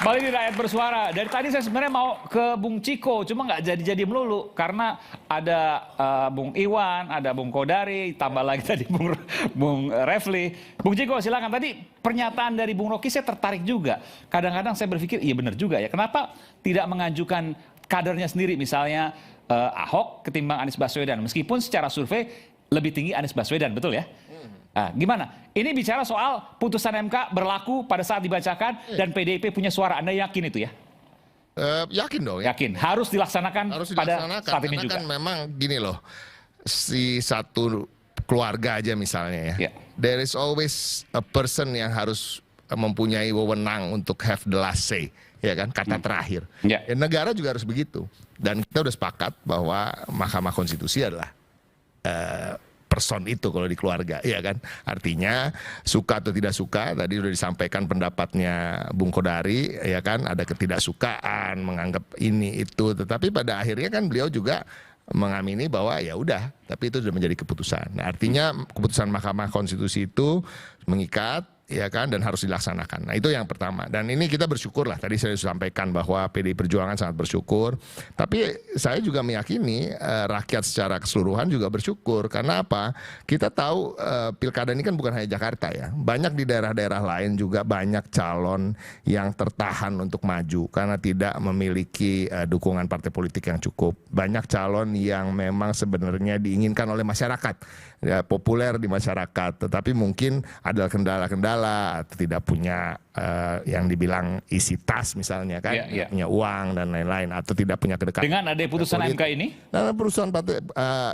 Kembali di Rakyat Bersuara. Dari tadi saya sebenarnya mau ke Bung Ciko, cuma nggak jadi-jadi melulu karena ada Bung Iwan, ada Bung Kodari, tambah lagi tadi Bung Refli. Bung Ciko silakan. Tadi pernyataan dari Bung Rocky saya tertarik juga. Kadang-kadang saya berpikir iya benar juga ya. Kenapa tidak mengajukan kadernya sendiri, misalnya Ahok ketimbang Anies Baswedan, meskipun secara survei lebih tinggi Anies Baswedan, betul ya? Nah, gimana? Ini bicara soal putusan MK berlaku pada saat dibacakan dan PDIP punya suara. Anda yakin itu ya? Yakin dong. Yakin. Harus dilaksanakan, pada saat ini juga. Kan memang gini loh, si satu keluarga aja misalnya ya. There is always a person yang harus mempunyai wewenang untuk have the last say, ya kan, kata terakhir. Ya, negara juga harus begitu. Dan kita udah sepakat bahwa Mahkamah Konstitusi adalah person itu kalau di keluarga, ya kan. Artinya suka atau tidak suka, tadi sudah disampaikan pendapatnya Bung Kodari, ya kan, ada ketidaksukaan, menganggap ini itu, tetapi pada akhirnya kan beliau juga mengamini bahwa ya udah, tapi itu sudah menjadi keputusan. Nah, artinya keputusan Mahkamah Konstitusi itu mengikat, ya kan, dan harus dilaksanakan. Nah, itu yang pertama. Dan ini kita bersyukur lah, tadi saya sampaikan bahwa PDI Perjuangan sangat bersyukur. Tapi saya juga meyakini rakyat secara keseluruhan juga bersyukur. Karena apa? Kita tahu pilkada ini kan bukan hanya Jakarta ya. Banyak di daerah-daerah lain juga banyak calon yang tertahan untuk maju karena tidak memiliki dukungan partai politik yang cukup. Banyak calon yang memang sebenarnya diinginkan oleh masyarakat, ya, populer di masyarakat, tetapi mungkin ada kendala-kendala atau tidak punya yang dibilang isi tas misalnya kan, punya uang dan lain-lain, atau tidak punya kedekatan. Dengan ada putusan MK ini? Nah, putusan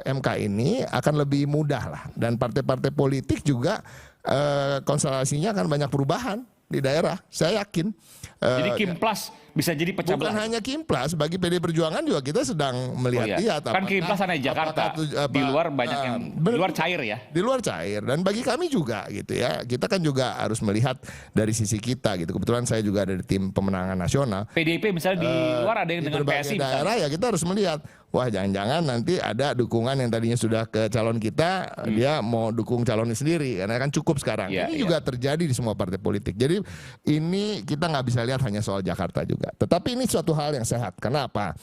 MK ini akan lebih mudah lah, dan partai-partai politik juga konstelasinya akan banyak perubahan di daerah, saya yakin. Jadi Kimplas bisa jadi pecah belah. Bukan hanya Kimplas, bagi PD Perjuangan juga kita sedang melihat-lihat. Kan Kimplas hanya di Jakarta, di luar banyak yang di luar cair ya. Di luar cair, dan bagi kami juga gitu ya. Kita kan juga harus melihat dari sisi kita gitu. Kebetulan saya juga ada di tim pemenangan nasional. PDIP misalnya di luar ada yang dengan PSI daerah misalnya. Ya kita harus melihat, wah jangan-jangan nanti ada dukungan yang tadinya sudah ke calon kita, dia mau dukung calonnya sendiri karena kan cukup sekarang. Ini juga terjadi di semua partai politik. Jadi ini kita nggak bisa lihat hanya soal Jakarta juga. Tetapi ini suatu hal yang sehat. Kenapa?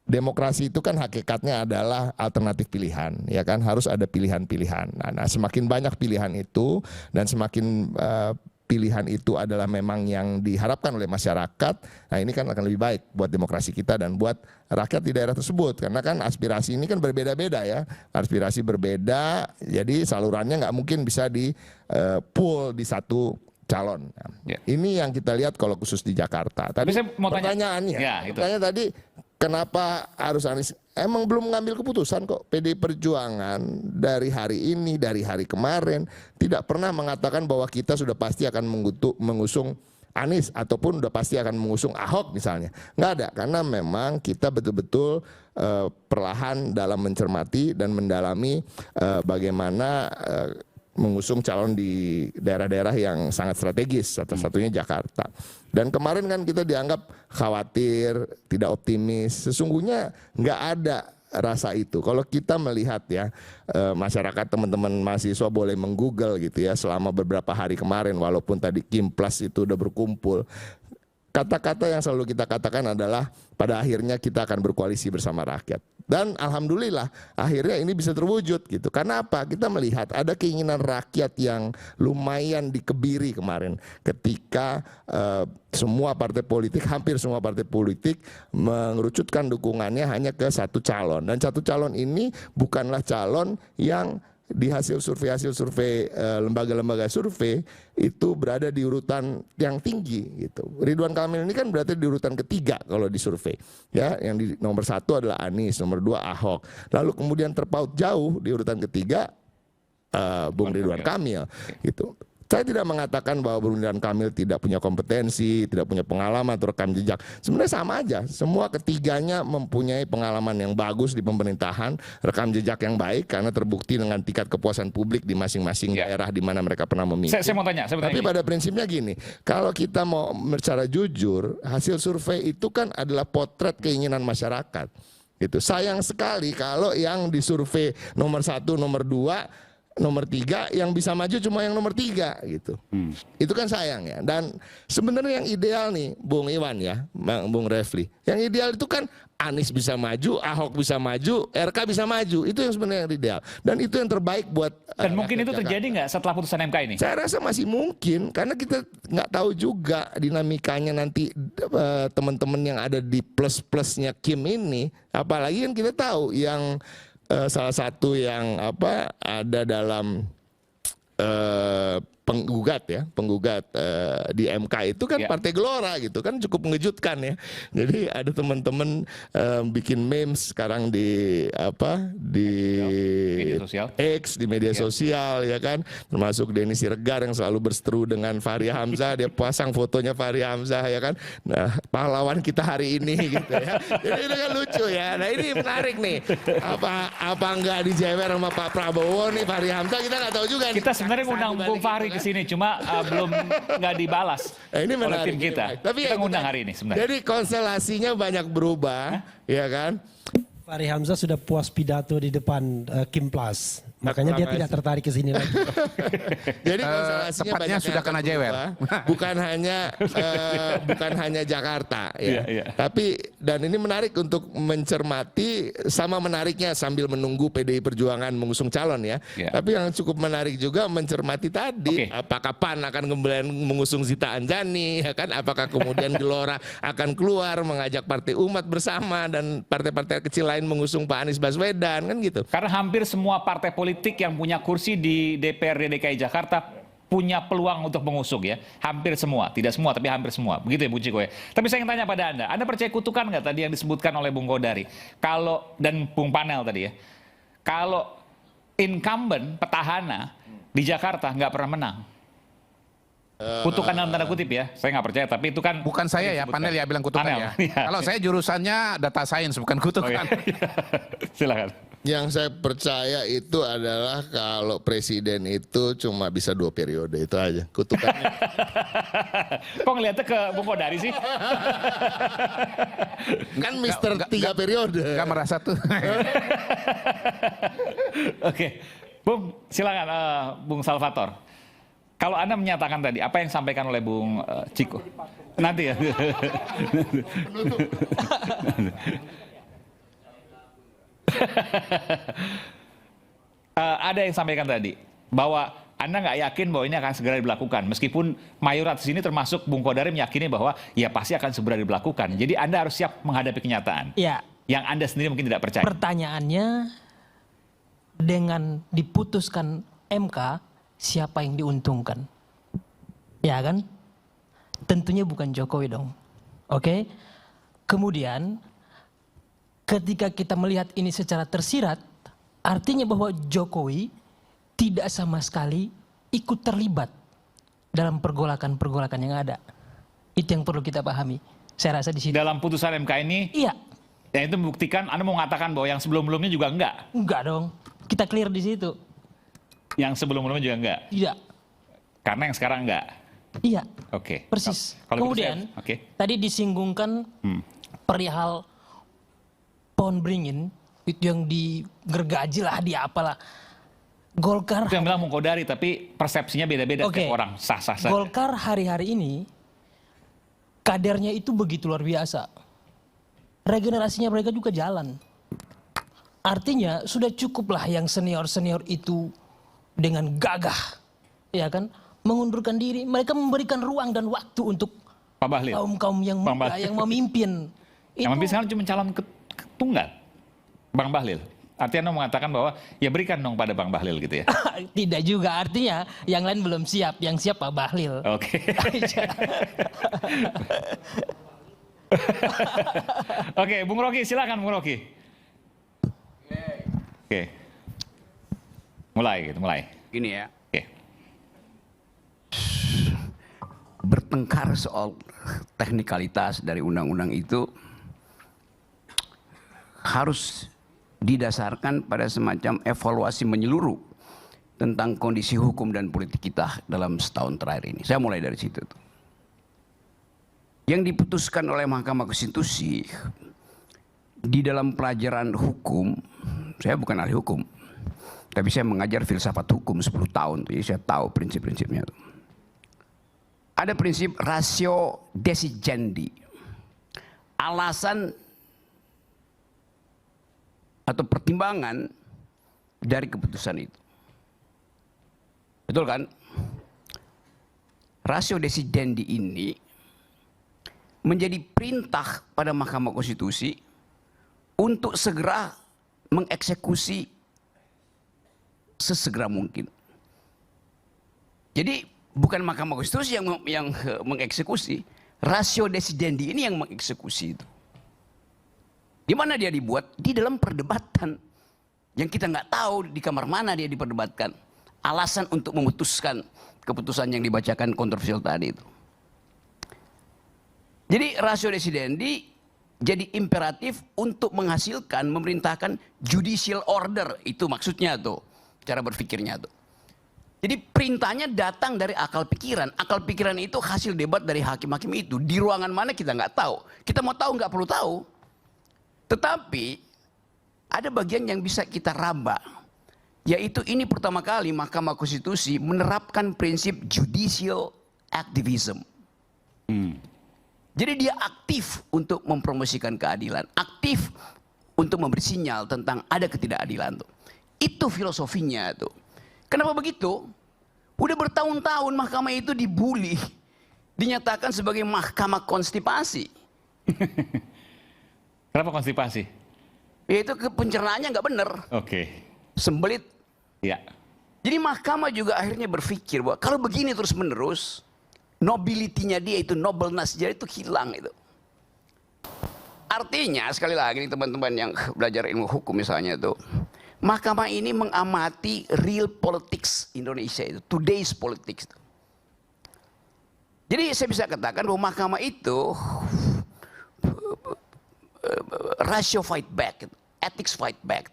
Demokrasi itu kan hakikatnya adalah alternatif pilihan, ya kan, harus ada pilihan-pilihan. Nah, semakin banyak pilihan itu dan semakin pilihan itu adalah memang yang diharapkan oleh masyarakat, nah ini kan akan lebih baik buat demokrasi kita dan buat rakyat di daerah tersebut. Karena kan aspirasi ini kan berbeda-beda ya, aspirasi berbeda, jadi salurannya nggak mungkin bisa di pool di satu calon. Ini yang kita lihat kalau khusus di Jakarta. Tadi saya mau pertanyaannya, pertanyaan tadi, kenapa harus Anies? Emang belum mengambil keputusan kok. PDI Perjuangan dari hari ini, dari hari kemarin tidak pernah mengatakan bahwa kita sudah pasti akan mengusung Anies ataupun sudah pasti akan mengusung Ahok misalnya. Nggak ada, karena memang kita betul-betul perlahan dalam mencermati dan mendalami bagaimana mengusung calon di daerah-daerah yang sangat strategis, satu-satunya Jakarta. Dan kemarin kan kita dianggap khawatir, tidak optimis. Sesungguhnya nggak ada rasa itu. Kalau kita melihat ya, masyarakat, teman-teman mahasiswa boleh menggoogle gitu ya, selama beberapa hari kemarin, walaupun tadi Kimplas itu udah berkumpul, kata-kata yang selalu kita katakan adalah pada akhirnya kita akan berkoalisi bersama rakyat. Dan alhamdulillah akhirnya ini bisa terwujud gitu. Karena apa? Kita melihat ada keinginan rakyat yang lumayan dikebiri kemarin ketika semua partai politik, hampir semua partai politik mengerucutkan dukungannya hanya ke satu calon. Dan satu calon ini bukanlah calon yang di hasil survei lembaga-lembaga survei itu berada di urutan yang tinggi gitu. Ridwan Kamil ini kan berarti di urutan ketiga kalau di survei ya, yang di nomor 1 adalah Anies, nomor 2 Ahok, lalu kemudian terpaut jauh di urutan ketiga Bung Ridwan Kamil gitu. Saya tidak mengatakan bahwa Bung Ridwan Kamil tidak punya kompetensi, tidak punya pengalaman atau rekam jejak. Sebenarnya sama aja. Semua ketiganya mempunyai pengalaman yang bagus di pemerintahan, rekam jejak yang baik karena terbukti dengan tingkat kepuasan publik di masing-masing daerah di mana mereka pernah memimpin. Saya mau tanya. Tapi pada prinsipnya gini, kalau kita mau secara jujur, hasil survei itu kan adalah potret keinginan masyarakat. Gitu. Sayang sekali kalau yang disurvei nomor 1, nomor 2 nomor 3, yang bisa maju cuma yang nomor 3 gitu. Itu kan sayang ya. Dan sebenarnya yang ideal nih Bung Iwan ya, Bung Refli, yang ideal itu kan Anies bisa maju, Ahok bisa maju, RK bisa maju. Itu yang sebenarnya yang ideal. Dan itu yang terbaik buat Dan mungkin itu rakyat terjadi Jakarta. nggak setelah putusan MK ini? Saya rasa masih mungkin karena kita nggak tahu juga dinamikanya nanti teman-teman yang ada di plus-plusnya Kim ini. Apalagi kan kita tahu yang salah satu yang ada dalam penggugat di MK itu kan Partai Gelora gitu kan, cukup mengejutkan ya. Jadi ada teman-teman bikin memes sekarang di Media sosial. X, di media sosial ya kan, termasuk Denny Siregar yang selalu berseteru dengan Fahri Hamzah, dia pasang fotonya Fahri Hamzah ya kan. Nah, pahlawan kita hari ini gitu ya. Jadi itu kan lucu ya. Nah, ini menarik nih. Apa enggak dijewer sama Pak Prabowo nih Fahri Hamzah, kita nggak tahu juga. Kita sebenarnya ngundang Bung Fahri ke sini, cuma belum nggak dibalas ini oleh menarik, tim kita. Tapi Kita ya, ngundang hari ini sebenarnya. Jadi konstelasinya banyak berubah, ya kan? Fahri Hamzah sudah puas pidato di depan Kim Plus. Makanya dia tidak tertarik ke sini lagi. Jadi konstelasinya tepatnya banyak sudah yang kena berubah. jewer. Bukan hanya Jakarta ya. Iya. Tapi dan ini menarik untuk mencermati, sama menariknya sambil menunggu PDI Perjuangan mengusung calon ya. Iya. Tapi yang cukup menarik juga mencermati tadi, apakah PAN akan kemudian mengusung Zita Anjani ya kan? Apakah kemudian Gelora akan keluar mengajak Partai Umat bersama dan partai-partai kecil lain mengusung Pak Anies Baswedan kan gitu. Karena hampir semua partai politik yang punya kursi di DPRD DKI Jakarta punya peluang untuk mengusung ya. Hampir semua, tidak semua tapi hampir semua. Begitu ya Bung Ciko ya. Tapi saya ingin tanya pada Anda percaya kutukan nggak tadi yang disebutkan oleh Bung Kodari? Kalau, dan Bung Panel tadi ya. Kalau incumbent petahana di Jakarta nggak pernah menang. Kutukan dalam tanda kutip ya, saya nggak percaya, tapi itu kan Bukan saya ya, disebutkan. panel ya bilang kutukan Panel, ya. iya. Kalau saya jurusannya data science bukan Oh, kutukan. iya. Silakan. Yang saya percaya itu adalah kalau presiden itu cuma bisa 2 periode, itu aja kutukannya. Kok ngeliatnya ke Bung Kodari sih? Kan Mister 3 periode. Enggak merasa tuh. Oke, Bung, silakan Bung Salvator. Kalau Anda menyatakan tadi, apa yang disampaikan oleh Bung Ciko? Nanti ya. Ada yang sampaikan tadi, bahwa Anda nggak yakin bahwa ini akan segera dilakukan. Meskipun mayoritas ini termasuk Bung Kodari meyakini bahwa ya pasti akan segera dilakukan. Jadi Anda harus siap menghadapi kenyataan. Ya, Yang Anda sendiri mungkin tidak percaya. pertanyaannya dengan diputuskan MK, siapa yang diuntungkan? Ya kan? Tentunya bukan Jokowi dong. Oke? Kemudian ketika kita melihat ini secara tersirat, artinya bahwa Jokowi tidak sama sekali ikut terlibat dalam pergolakan-pergolakan yang ada. Itu yang perlu kita pahami. Saya rasa di situ. Dalam putusan MK ini, Iya, ya itu membuktikan Anda mau mengatakan bahwa yang sebelum-sebelumnya juga enggak. enggak dong. Kita clear di situ. Yang sebelum-sebelumnya juga enggak. Tidak. Karena yang sekarang enggak. Iya, Oke. persis. Kalau gitu Kemudian saya- oke. tadi disinggungkan perihal pohon beringin itu yang digergaji lah, di apalah. Golkar, Itu yang bilang Bung Kodari, tapi persepsinya beda-beda Oke. setiap orang. Sah-sah saja. Golkar hari-hari ini kadernya itu begitu luar biasa. Regenerasinya mereka juga jalan. Artinya sudah cukuplah yang senior-senior itu dengan gagah, ya kan, mengundurkan diri. Mereka memberikan ruang dan waktu untuk Pak Bahlil. kaum-kaum yang Bang muda Bahlil. yang memimpin. Yang memimpin sekarang cuma calon tunggal. Bang Bahlil. Artinya Anda mengatakan bahwa ya berikan dong pada Bang Bahlil gitu ya. Tidak juga, artinya yang lain belum siap. Yang siap Pak Bahlil. Oke. Oke, Bung Rocky, silakan Bung Rocky. Oke. Mulai. Gini ya, Oke. bertengkar soal teknikalitas dari undang-undang itu harus didasarkan pada semacam evaluasi menyeluruh tentang kondisi hukum dan politik kita dalam setahun terakhir ini. Saya mulai dari situ tuh. Yang diputuskan oleh Mahkamah Konstitusi di dalam pelajaran hukum, saya bukan ahli hukum, Tapi saya mengajar filsafat hukum 10 tahun, jadi saya tahu prinsip-prinsipnya. Ada prinsip ratio decidendi. Alasan atau pertimbangan dari keputusan itu. Betul kan? Ratio decidendi ini menjadi perintah pada Mahkamah Konstitusi untuk segera mengeksekusi sesegera mungkin. Jadi bukan Mahkamah Konstitusi yang mengeksekusi, ratio decidendi ini yang mengeksekusi itu. Di mana dia dibuat? Di dalam perdebatan yang kita nggak tahu di kamar mana dia diperdebatkan. Alasan untuk memutuskan keputusan yang dibacakan kontroversial tadi itu. Jadi ratio decidendi jadi imperatif untuk menghasilkan, memerintahkan judicial order. Itu maksudnya tuh, cara berpikirnya tuh. Jadi perintahnya datang dari akal pikiran. Akal pikiran itu hasil debat dari hakim-hakim itu. Di ruangan mana kita nggak tahu. Kita mau tahu nggak perlu tahu. Tetapi ada bagian yang bisa kita raba. Yaitu ini pertama kali Mahkamah Konstitusi menerapkan prinsip judicial activism. Jadi dia aktif untuk mempromosikan keadilan. Aktif untuk memberi sinyal tentang ada ketidakadilan tuh. Itu filosofinya tuh. Kenapa begitu? Udah bertahun-tahun mahkamah itu dibully. Dinyatakan sebagai mahkamah konstipasi. Kenapa konstipasi? Yaitu pencernaannya nggak bener. Oke. Sembelit. Ya. Jadi mahkamah juga akhirnya berpikir bahwa kalau begini terus-menerus, nobility-nya dia itu, nobleness dia itu hilang itu. Artinya sekali lagi nih teman-teman yang belajar ilmu hukum misalnya itu, mahkamah ini mengamati real politics Indonesia itu, today's politics itu. Jadi saya bisa katakan bahwa mahkamah itu ratio fight back, ethics fight back.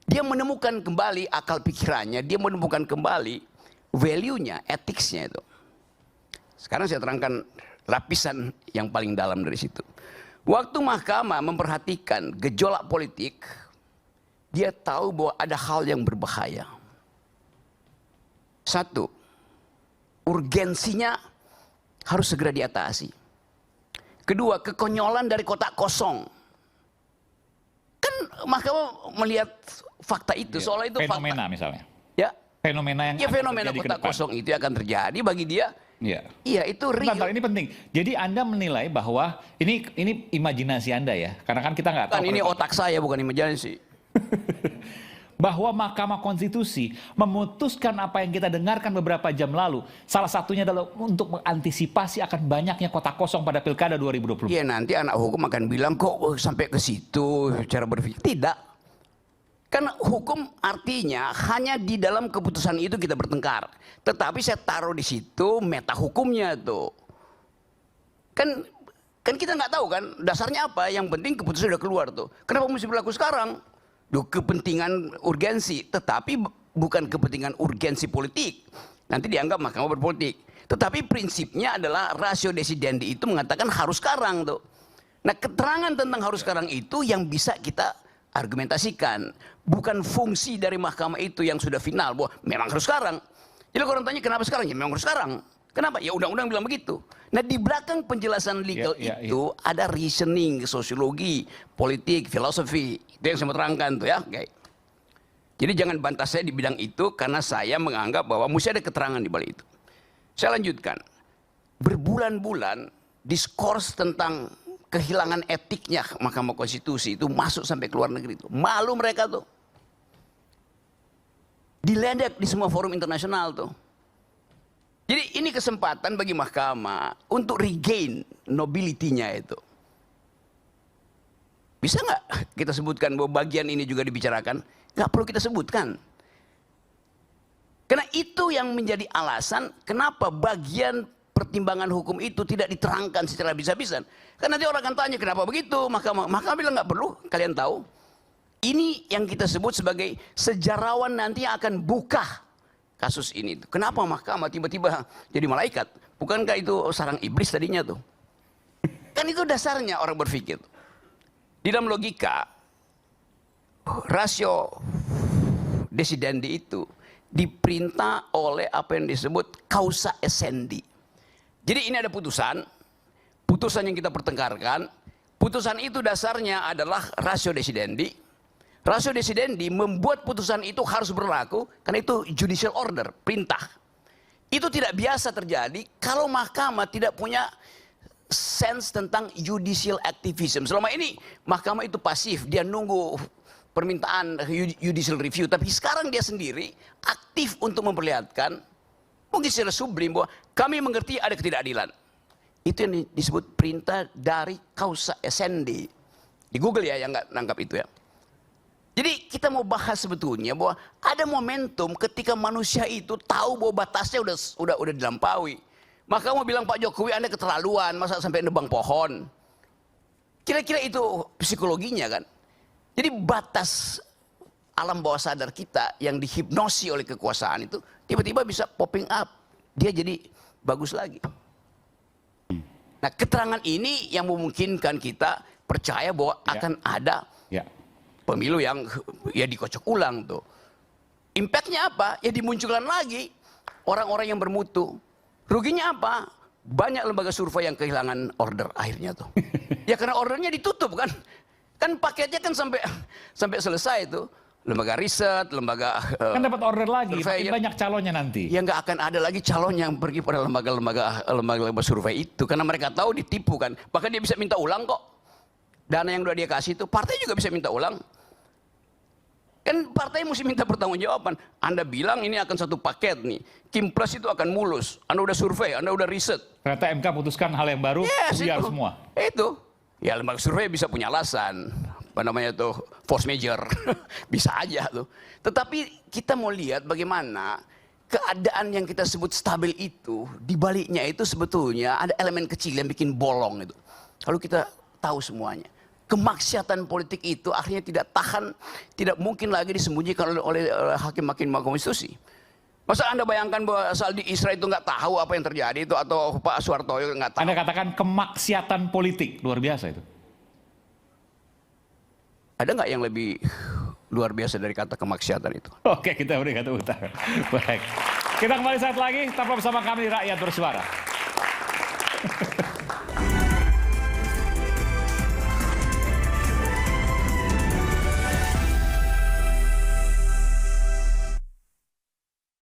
Dia menemukan kembali akal pikirannya, dia menemukan kembali value-nya, ethics-nya itu. Sekarang saya terangkan lapisan yang paling dalam dari situ. Waktu mahkamah memperhatikan gejolak politik, dia tahu bahwa ada hal yang berbahaya. Satu, urgensinya harus segera diatasi. Kedua, kekonyolan dari kotak kosong. Kan mahkamah melihat fakta itu, seolah itu fenomena fakta. misalnya. Ya, Fenomena yang ya akan fenomena terjadi ke kotak depan. kosong itu akan terjadi bagi dia. Iya. Iya, itu real. Bentar, ini penting. Jadi Anda menilai bahwa ini imajinasi Anda ya, karena kan kita nggak tahu. Kan ini otak saya bukan imajinasi. Bahwa Mahkamah Konstitusi memutuskan apa yang kita dengarkan beberapa jam lalu, salah satunya adalah untuk mengantisipasi akan banyaknya kotak kosong pada Pilkada 2020. Iya, nanti anak hukum akan bilang kok sampai ke situ cara berpikir. Tidak. Karena hukum artinya hanya di dalam keputusan itu kita bertengkar. Tetapi saya taruh di situ meta hukumnya tuh. Kan kita nggak tahu kan dasarnya apa. Yang penting keputusan sudah keluar tuh. Kenapa mesti berlaku sekarang? Duh, kepentingan urgensi, tetapi bukan kepentingan urgensi politik. Nanti dianggap mahkamah berpolitik. Tetapi prinsipnya adalah ratio decidendi itu mengatakan harus sekarang tuh. Nah, keterangan tentang harus sekarang itu yang bisa kita argumentasikan. Bukan fungsi dari mahkamah itu yang sudah final bahwa memang harus sekarang. Jadi orang tanya kenapa sekarang? Ya memang harus sekarang. Kenapa? Ya undang-undang bilang begitu. Nah, di belakang penjelasan legal itu ada reasoning, sosiologi, politik, filosofi. Itu yang saya mau terangkan tuh ya. Okay. Jadi jangan bantah saya di bidang itu karena saya menganggap bahwa mesti ada keterangan di balik itu. Saya lanjutkan. Berbulan-bulan diskurs tentang kehilangan etiknya Mahkamah Konstitusi itu masuk sampai ke luar negeri itu. Malu mereka tuh. Diledek di semua forum internasional tuh. Jadi ini kesempatan bagi mahkamah untuk regain nobility-nya itu. Bisa nggak kita sebutkan bahwa bagian ini juga dibicarakan? Nggak perlu kita sebutkan. Karena itu yang menjadi alasan kenapa bagian pertimbangan hukum itu tidak diterangkan secara bisa-bisan. Karena nanti orang akan tanya kenapa begitu. Mahkamah bilang nggak perlu, kalian tahu. Ini yang kita sebut sebagai sejarawan nanti akan buka kasus ini. Kenapa mahkamah tiba-tiba jadi malaikat? Bukankah itu sarang iblis tadinya tuh? Kan itu dasarnya orang berpikir. Di dalam logika, rasio desidendi itu diperintah oleh apa yang disebut causa essendi. Jadi ini ada putusan yang kita pertengkarkan. Putusan itu dasarnya adalah ratio desidendi. Ratio desidendi membuat putusan itu harus berlaku karena itu judicial order, perintah. Itu tidak biasa terjadi kalau mahkamah tidak punya sense tentang judicial activism. Selama ini mahkamah itu pasif, dia nunggu permintaan judicial review. Tapi sekarang dia sendiri aktif untuk memperlihatkan, mungkin secara sublim, bahwa kami mengerti ada ketidakadilan. Itu yang disebut perintah dari causa essendi. Di Google ya yang nggak nangkap itu ya. Jadi kita mau bahas sebetulnya bahwa ada momentum ketika manusia itu tahu bahwa batasnya udah dilampaui. Maka mau bilang Pak Jokowi Anda keterlaluan, masa sampai nebang pohon. Kira-kira itu psikologinya kan. Jadi batas alam bawah sadar kita yang dihipnosi oleh kekuasaan itu tiba-tiba bisa popping up. Dia jadi bagus lagi. Nah, keterangan ini yang memungkinkan kita percaya bahwa akan ada pemilu yang ya dikocok ulang tuh. Impactnya apa? Ya dimunculkan lagi orang-orang yang bermutu. Ruginya apa? Banyak lembaga survei yang kehilangan order akhirnya tuh. Ya karena ordernya ditutup kan. Kan paketnya kan sampai selesai tuh. Lembaga riset, lembaga kan dapat order lagi, survei, makin banyak calonnya nanti. Ya nggak akan ada lagi calon yang pergi pada lembaga survei itu karena mereka tahu ditipu kan. Bahkan dia bisa minta ulang kok. Dana yang udah dia kasih itu, partai juga bisa minta ulang. Kan partai mesti minta pertanggungjawaban. Anda bilang ini akan satu paket nih. Kimplas itu akan mulus. Anda udah survei, Anda udah riset. Ternyata MK putuskan hal yang baru, biar semua. Itu. Ya lembaga survei bisa punya alasan. Apa namanya tuh, force major. Bisa aja tuh. Tetapi kita mau lihat bagaimana keadaan yang kita sebut stabil itu, di baliknya itu sebetulnya ada elemen kecil yang bikin bolong itu. Kalau kita tahu semuanya. Kemaksiatan politik itu akhirnya tidak tahan, tidak mungkin lagi disembunyikan oleh hakim-hakim Mahkamah Konstitusi. Masa Anda bayangkan bahwa Saldi Isra itu nggak tahu apa yang terjadi itu, atau Pak Suhartoyo nggak tahu? Anda katakan kemaksiatan politik, luar biasa itu. Ada nggak yang lebih luar biasa dari kata kemaksiatan itu? Oke, kita beri kata utara. Baik. Kita kembali saat lagi, tetap bersama kami Rakyat Bersuara.